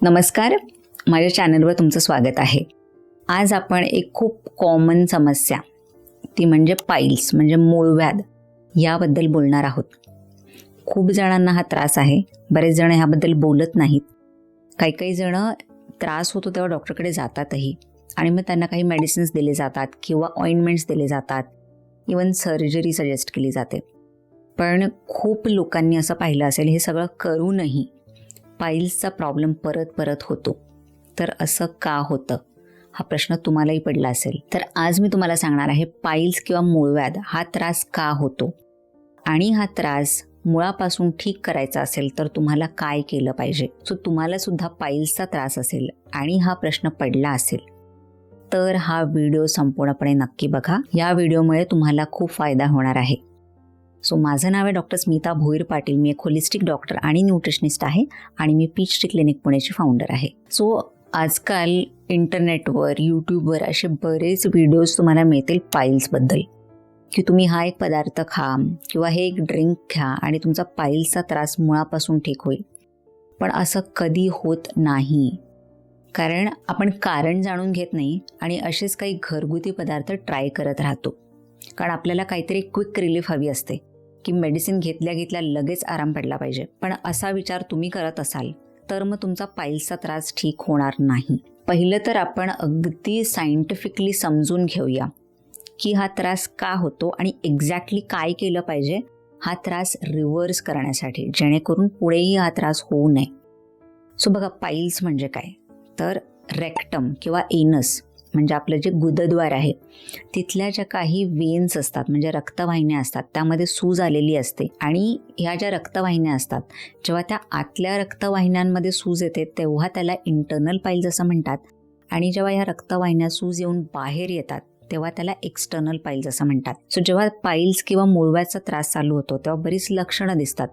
नमस्कार, माझ्या चॅनलवर तुमचं स्वागत आहे. आज आपण एक खूप कॉमन समस्या ती म्हणजे पाईल्स म्हणजे मूळव्याध याबद्दल बोलणार आहोत. खूप जणांना हा त्रास आहे. बरेच जण ह्याबद्दल बोलत नाहीत. काही जण त्रास होतो तेव्हा डॉक्टरकडे जातातही आणि मग त्यांना काही मेडिसिन्स दिले जातात किंवा ऑइंटमेंट्स दिले जातात. इवन सर्जरी सजेस्ट केली जाते. पण खूप लोकांनी असं पाहिलं असेल हे सगळं करूनही पाईल्सचा प्रॉब्लेम परत होतो. तर असं का होतं हा प्रश्न तुम्हालाही पडला असेल. तर आज मी तुम्हाला सांगणार आहे पाईल्स किंवा मूळव्याध हा त्रास का होतो आणि हा त्रास मुळापासून ठीक करायचा असेल तर तुम्हाला काय केलं पाहिजे. सो तुम्हाला सुद्धा पाईल्सचा त्रास असेल आणि हा प्रश्न पडला असेल तर हा व्हिडिओ संपूर्णपणे नक्की बघा. या व्हिडिओमुळे तुम्हाला खूप फायदा होणार आहे. सो माझं नाव आहे डॉक्टर स्मिता भोईर पाटील. मी एक होलिस्टिक डॉक्टर आणि न्यूट्रिशनिस्ट आहे आणि मी पीएचडी क्लिनिक पुणेची फाउंडर आहे. सो आजकाल इंटरनेटवर यूट्यूबवर असे बरेच व्हिडिओज तुम्हाला मिळतील पाईल्सबद्दल की तुम्ही हा एक पदार्थ खा किंवा हे एक ड्रिंक घ्या आणि तुमचा पाईल्सचा त्रास मुळापासून ठीक होईल. पण असं कधी होत नाही, कारण आपण कारण जाणून घेत नाही आणि असेच काही घरगुती पदार्थ ट्राय करत राहतो. कारण आपल्याला काहीतरी क्विक रिलीफ हवी असते की मेडिसिन घेतल्या लगेच आराम पडला पाहिजे. पण असा विचार तुम्ही करत असाल तर मग तुमचा पाईल्सचा त्रास ठीक होणार नाही. पहिलं तर आपण अगदी सायंटिफिकली समजून घेऊया की हा त्रास का होतो आणि एक्झॅक्टली काय केलं पाहिजे हा त्रास रिव्हर्स करण्यासाठी, जेणेकरून पुढेही हा त्रास होऊ नये. सो बघा, पाईल्स म्हणजे काय तर रेक्टम किंवा एनस म्हणजे आपलं जे गुदद्वार आहे तिथल्या ज्या काही वेन्स असतात म्हणजे रक्तवाहिन्या असतात त्यामध्ये सूज आलेली असते आणि ह्या ज्या रक्तवाहिन्या असतात जेव्हा त्या आतल्या रक्तवाहिन्यांमध्ये सूज येते तेव्हा त्याला इंटरनल पाईल्स असं म्हणतात आणि जेव्हा ह्या रक्तवाहिन्या सूज येऊन बाहेर येतात तेव्हा त्याला एक्सटर्नल पाईल्स असं म्हणतात. सो जेव्हा पाईल्स किंवा मूळव्याधचा त्रास चालू होतो तेव्हा बरीच लक्षणं दिसतात,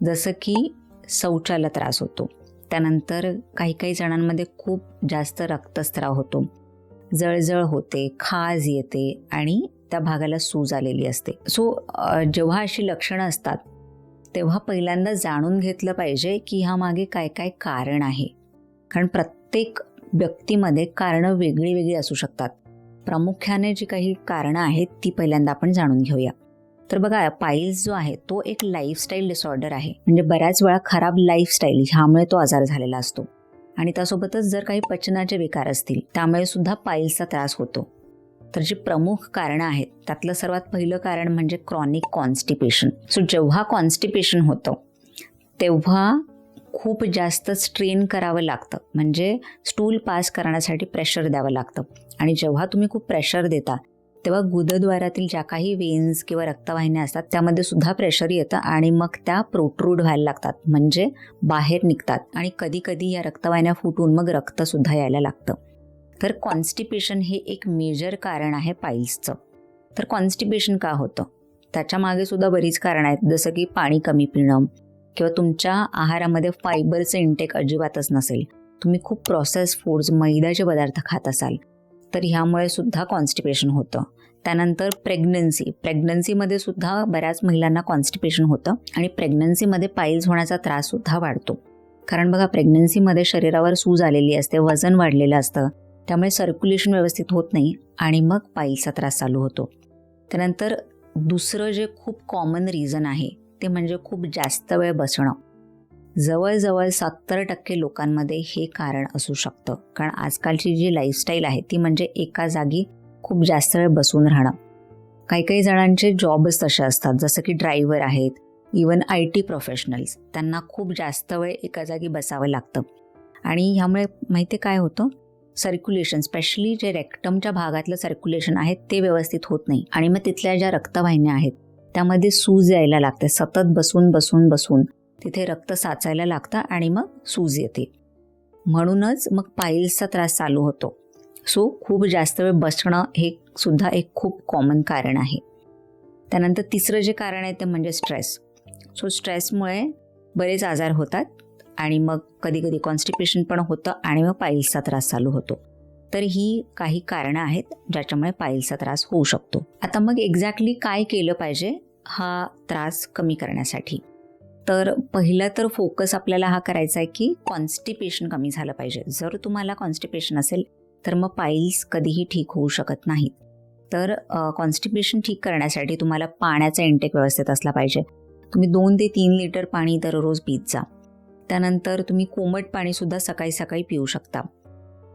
जसं की शौचाला त्रास होतो, त्यानंतर काही जणांमध्ये खूप जास्त रक्तस्राव होतो, जळजळ होते, खाज येते आणि त्या भागाला सूज आलेली असते. सो जेव्हा अशी लक्षणं असतात तेव्हा पहिल्यांदा जाणून घेतलं पाहिजे की ह्या मागे काय काय कारण आहे. कारण प्रत्येक व्यक्तीमध्ये कारणं वेगळी असू शकतात. प्रामुख्याने जी काही कारणं आहेत ती पहिल्यांदा आपण जाणून घेऊया. तर बघा, पाईल्स जो आहे तो एक लाईफस्टाईल डिसऑर्डर आहे. म्हणजे बऱ्याच वेळा खराब लाईफस्टाईल ह्यामुळे तो आजार झालेला असतो आणि त्यासोबतच जर काही पचनाचे विकार असतील त्यामुळे सुद्धा पाईल्सचा त्रास होतो. तर जी प्रमुख कारणं आहेत त्यातलं सर्वात पहिलं कारण म्हणजे क्रॉनिक कॉन्स्टिपेशन. सो जेव्हा कॉन्स्टिपेशन होतं तेव्हा खूप जास्त स्ट्रेन करावं लागतं, म्हणजे स्टूल पास करण्यासाठी प्रेशर द्यावं लागतं आणि जेव्हा तुम्ही खूप प्रेशर देता तेव्हा गुदद्वारातील ज्या काही वेन्स किंवा रक्तवाहिन्या असतात त्यामध्ये सुद्धा प्रेशर येतं आणि मग त्या प्रोट्रूड व्हायला लागतात, म्हणजे बाहेर निघतात आणि कधी या रक्तवाहिन्या फुटून मग रक्तसुद्धा यायला लागतं. तर कॉन्स्टिपेशन हे एक मेजर कारण आहे पाईल्सचं. तर कॉन्स्टिपेशन का होतं त्याच्या मागे सुद्धा बरीच कारणं आहेत, जसं की पाणी कमी पिणं किंवा तुमच्या आहारामध्ये फायबरचं इंटेक अजिबातच नसेल, तुम्ही खूप प्रोसेस फूड्स मैद्याचे पदार्थ खात असाल तर ह्यामुळे सुद्धा कॉन्स्टिपेशन होतं. त्यानंतर प्रेग्नन्सीमध्ये सुद्धा बऱ्याच महिलांना कॉन्स्टिपेशन होतं आणि प्रेग्नन्सीमध्ये पाईल्स होण्याचा त्रास सुद्धा वाढतो. कारण बघा, प्रेग्नन्सीमध्ये शरीरावर सूज आलेली असते, वजन वाढलेलं असतं, त्यामुळे सर्क्युलेशन व्यवस्थित होत नाही आणि मग पाईल्सचा त्रास चालू होतो. त्यानंतर दुसरं जे खूप कॉमन रिझन आहे ते म्हणजे खूप जास्त वेळ बसणं. जवळजवळ 70% लोकांमध्ये हे कारण असू शकतं, कारण आजकालची जी लाईफस्टाईल आहे ती म्हणजे एका जागी खूप जास्त वेळ बसून राहणं. काही जणांचे जॉबच तसे असतात, जसं की ड्रायव्हर आहेत, इवन IT प्रोफेशनल्स, त्यांना खूप जास्त वेळ एका जागी बसावं लागतं आणि ह्यामुळे माहिती काय होतं, सर्क्युलेशन स्पेशली जे रेक्टमच्या भागातलं सर्क्युलेशन आहे ते व्यवस्थित होत नाही आणि मग तिथल्या ज्या रक्तवाहिन्या आहेत त्यामध्ये सूज यायला लागते. सतत बसून तिथे रक्त साचायला लागतं आणि मग सूज येते, म्हणूनच मग पाईल्सचा त्रास चालू होतो. सो खूप जास्त वेळ बसणं हे सुद्धा एक खूप कॉमन कारण आहे. त्यानंतर तिसरं जे कारण आहे ते म्हणजे स्ट्रेस. सो स्ट्रेसमुळे बरेच आजार होतात आणि मग कधी कॉन्स्टिपेशन पण होतं आणि मग पाईल्सचा त्रास चालू होतो. तर ही काही कारणं आहेत ज्याच्यामुळे पाईल्सचा त्रास होऊ शकतो. आता मग एक्झॅक्टली काय केलं पाहिजे हा त्रास कमी करण्यासाठी. तर पहिला तर फोकस आपल्याला हा करायचा आहे की कॉन्स्टिपेशन कमी झालं पाहिजे. जर तुम्हाला कॉन्स्टिपेशन असेल तर मग पाईल्स कधीही ठीक होऊ शकत नाहीत. तर कॉन्स्टिपेशन ठीक करण्यासाठी तुम्हाला पाण्याचा इंटेक व्यवस्थित असला पाहिजे. तुम्ही 2 ते 3 लिटर पाणी दररोज पीत जा. त्यानंतर तुम्ही कोमट पाणीसुद्धा सकाळी सकाळी पिऊ शकता.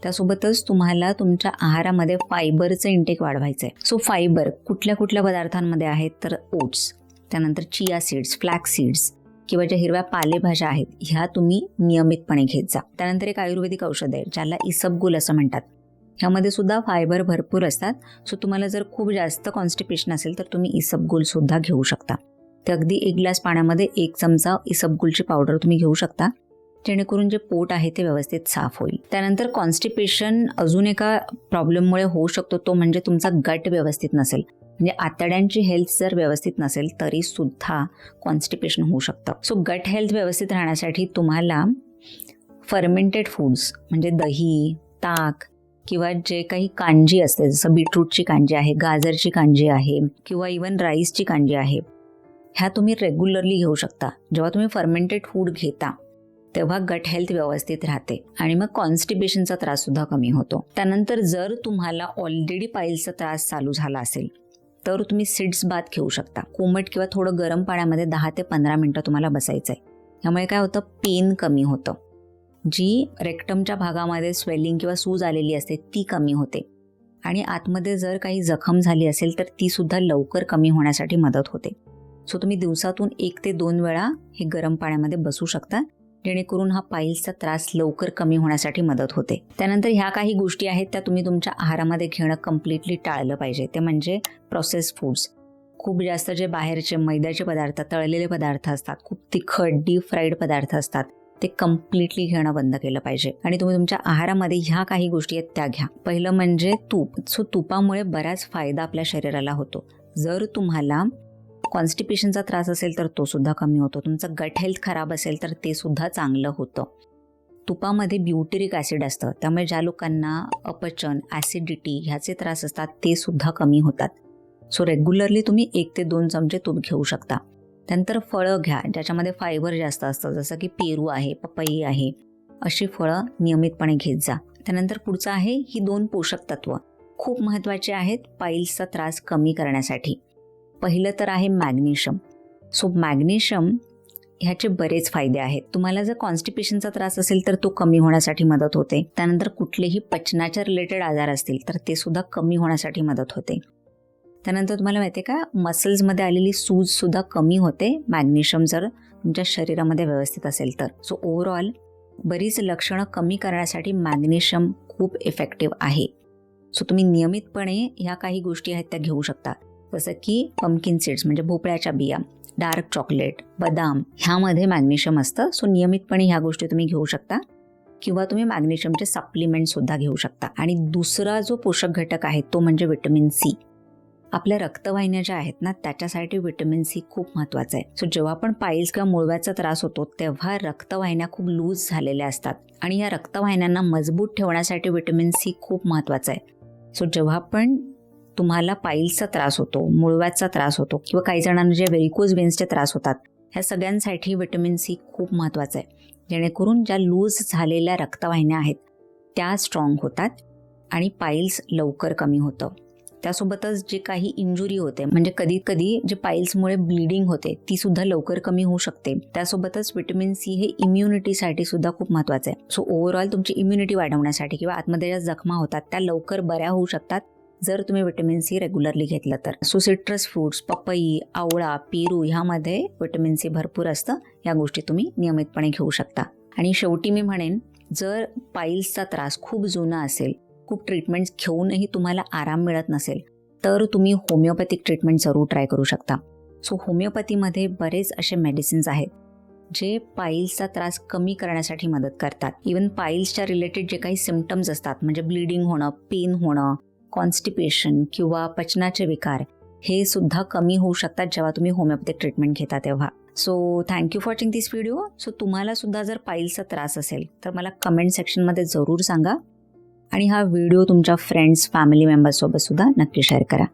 त्यासोबतच तुम्हाला तुमच्या आहारामध्ये फायबरचं इंटेक वाढवायचं आहे. सो फायबर कुठल्या कुठल्या पदार्थांमध्ये आहेत तर ओट्स, त्यानंतर चिया सीड्स, फ्लॅक्स सीड्स किंवा ज्या हिरव्या पालेभाज्या आहेत ह्या तुम्ही नियमितपणे घेत जा. त्यानंतर एक आयुर्वेदिक औषध आहे ज्याला इसबगोल असं म्हणतात. ह्यामध्ये सुद्धा फायबर भरपूर असतात. सो तुम्हाला जर खूप जास्त कॉन्स्टिपेशन असेल तर तुम्ही इसबगोल सुद्धा घेऊ शकता. ते अगदी 1 ग्लास पाण्यामध्ये 1 चमचा इसबगोलची पावडर तुम्ही घेऊ शकता, जेणेकरून जे पोट आहे ते व्यवस्थित साफ होईल. त्यानंतर कॉन्स्टिपेशन अजून एका प्रॉब्लेममुळे होऊ शकतो, तो म्हणजे तुमचा गट व्यवस्थित नसेल. म्हणजे आतड्यांची हेल्थ जर व्यवस्थित नसेल तरी सुद्धा कॉन्स्टिपेशन होऊ शकतं. सो गट हेल्थ व्यवस्थित राहण्यासाठी तुम्हाला फर्मेंटेड फूड्स म्हणजे दही, ताक किंवा जे काही कांजी असते, जसं बीटरूटची कांजी आहे, गाजरची कांजी आहे किंवा इवन राईसची कांजी आहे, ह्या तुम्ही रेग्युलरली घेऊ शकता. जेव्हा तुम्ही फर्मेंटेड फूड घेता तेव्हा गट हेल्थ व्यवस्थित राहते आणि मग कॉन्स्टिपेशनचा त्राससुद्धा कमी होतो. त्यानंतर जर तुम्हाला ऑलरेडी पाईल्सचा त्रास चालू झाला असेल तर तुम्ही सीड्स बाथ घेऊ शकता. कोमट किंवा थोडं गरम पाण्यामध्ये 10 ते 15 मिनटं तुम्हाला बसायचं आहे. यामुळे काय होतं, पेन कमी होतं. जी रेक्टमच्या भागामध्ये स्वेलिंग किंवा सूज आलेली असते ती कमी होते आणि आतमध्ये जर काही जखम झाली असेल तर ती सुद्धा लवकर कमी होण्यासाठी मदत होते. सो तुम्ही दिवसातून 1 ते 2 वेळा हे गरम पाण्यामध्ये बसू शकता, जेणेकरून हा पाईल्सचा त्रास लवकर कमी होण्यासाठी मदत होते. त्यानंतर ह्या काही गोष्टी आहेत त्या तुम्ही तुमच्या आहारामध्ये घेणं कम्प्लिटली टाळलं पाहिजे. ते म्हणजे प्रोसेस फूड्स. खूप जास्त जे बाहेरचे मैद्याचे पदार्थ, तळलेले पदार्थ असतात, खूप तिखट डीप फ्राईड पदार्थ असतात, ते कम्प्लिटली घेणं बंद केलं पाहिजे. आणि तुम्ही तुमच्या आहारामध्ये ह्या काही गोष्टी आहेत त्या घ्या. पहिलं म्हणजे तूप. सो तुपामुळे बराच फायदा आपल्या शरीराला होतो. जर तुम्हाला कॉन्स्टिपेशनचा त्रास असेल तर तो सुद्धा कमी होतो. तुमचं गट हेल्थ खराब असेल तर ते सुद्धा चांगलं होतं. तुपामध्ये ब्युटेरिक ॲसिड असतं, त्यामुळे ज्या लोकांना अपचन, ॲसिडिटी ह्याचे त्रास असतात ते सुद्धा कमी होतात. सो रेग्युलरली तुम्ही 1 ते 2 चमचे तूप घेऊ शकता. त्यानंतर फळं घ्या ज्याच्यामध्ये फायबर जास्त असतं, जसं की पेरू आहे, पपई आहे, अशी फळं नियमितपणे घेत जा. त्यानंतर पुढचं आहे ही 2 पोषक तत्व खूप महत्त्वाचे आहेत पाईल्सचा त्रास कमी करण्यासाठी. पहिलं तर आहे मॅग्नेशियम. सो मॅग्नेशियम ह्याचे बरेच फायदे आहेत. तुम्हाला जर कॉन्स्टिपेशनचा त्रास असेल तर तो कमी होण्यासाठी मदत होते. त्यानंतर कुठलेही पचनाच्या रिलेटेड आजार असतील तर ते सुद्धा कमी होण्यासाठी मदत होते. त्यानंतर तुम्हाला माहिती आहे का, मसल्समध्ये आलेली सूज सुद्धा कमी होते मॅग्नेशियम जर तुमच्या शरीरामध्ये व्यवस्थित असेल तर. सो ओव्हरऑल बरीच लक्षणं कमी करण्यासाठी मॅग्नेशियम खूप इफेक्टिव्ह आहे. सो तुम्ही नियमितपणे ह्या काही गोष्टी आहेत त्या घेऊ शकता, जसं की पंपकिन सीड्स म्हणजे भोपळ्याच्या बिया, डार्क चॉकलेट, बदाम, ह्यामध्ये मॅग्नेशियम असतं. सो नियमितपणे ह्या गोष्टी तुम्ही घेऊ शकता किंवा तुम्ही मॅग्नेशियमचे सप्लिमेंटसुद्धा घेऊ शकता. आणि दुसरा जो पोषक घटक आहे तो म्हणजे विटॅमिन सी. आपल्या रक्तवाहिन्या ज्या आहेत ना त्याच्यासाठी विटॅमिन सी खूप महत्त्वाचं आहे. सो जेव्हा पण पाईल्स किंवा मूळव्याधीचा त्रास होतो तेव्हा रक्तवाहिन्या खूप लूज झालेल्या असतात आणि या रक्तवाहिन्यांना मजबूत ठेवण्यासाठी विटॅमिन सी खूप महत्त्वाचं आहे. सो जेव्हा पण तुम्हाला पाईल्सचा त्रास होतो, मूळव्याधीचा त्रास होतो किंवा काही जणांना जे व्हेरिकोज वेन्सचे त्रास होतात, ह्या सगळ्यांसाठी विटॅमिन सी खूप महत्त्वाचं आहे, जेणेकरून ज्या लूज झालेल्या रक्तवाहिन्या आहेत त्या स्ट्रॉंग होतात आणि पाईल्स लवकर कमी होतं. त्यासोबतच जे काही इंजुरी होते म्हणजे कधी कधी जे पाईल्समुळे ब्लिडिंग होते ती सुद्धा लवकर कमी होऊ शकते. त्यासोबतच विटॅमिन सी हे इम्युनिटीसाठी सुद्धा खूप महत्त्वाचं आहे. सो ओव्हरऑल तुमची इम्युनिटी वाढवण्यासाठी किंवा आतमध्ये ज्या जखमा होतात त्या लवकर बऱ्या होऊ शकतात जर तुम्ही विटॅमिन सी रेग्युलरली घेतलं तर. सो सिट्रस फ्रूट्स, पपई, आवळा, पेरू ह्यामध्ये विटॅमिन सी भरपूर असतं. या गोष्टी तुम्ही नियमितपणे घेऊ शकता. आणि शेवटी मी म्हणेन, जर पाईल्सचा त्रास खूप जुना असेल, खूप ट्रीटमेंट्स घेऊनही तुम्हाला आराम मिळत नसेल तर तुम्ही होमिओपॅथिक ट्रीटमेंट जरूर ट्राय करू शकता. सो होमिओपॅथीमध्ये बरेच असे मेडिसिन्स आहेत जे पाईल्सचा त्रास कमी करण्यासाठी मदत करतात. इवन पाईल्सच्या रिलेटेड जे काही सिम्पटम्स असतात म्हणजे ब्लिडिंग होणं, पेन होणं, कॉन्स्टिपेशन किंवा पचनाचे विकार, हे सुद्धा कमी होऊ शकतात जेव्हा तुम्ही होमिओपॅथिक ट्रीटमेंट घेता तेव्हा. So thank you for watching this video. So तुम्हाला सुद्धा जर पाईल्सचा त्रास असेल तर मला कमेंट सेक्शनमध्ये जरूर सांगा आणि हा व्हिडिओ तुमच्या फ्रेंड्स, फॅमिली मेंबर्ससोबत सुद्धा नक्की शेअर करा.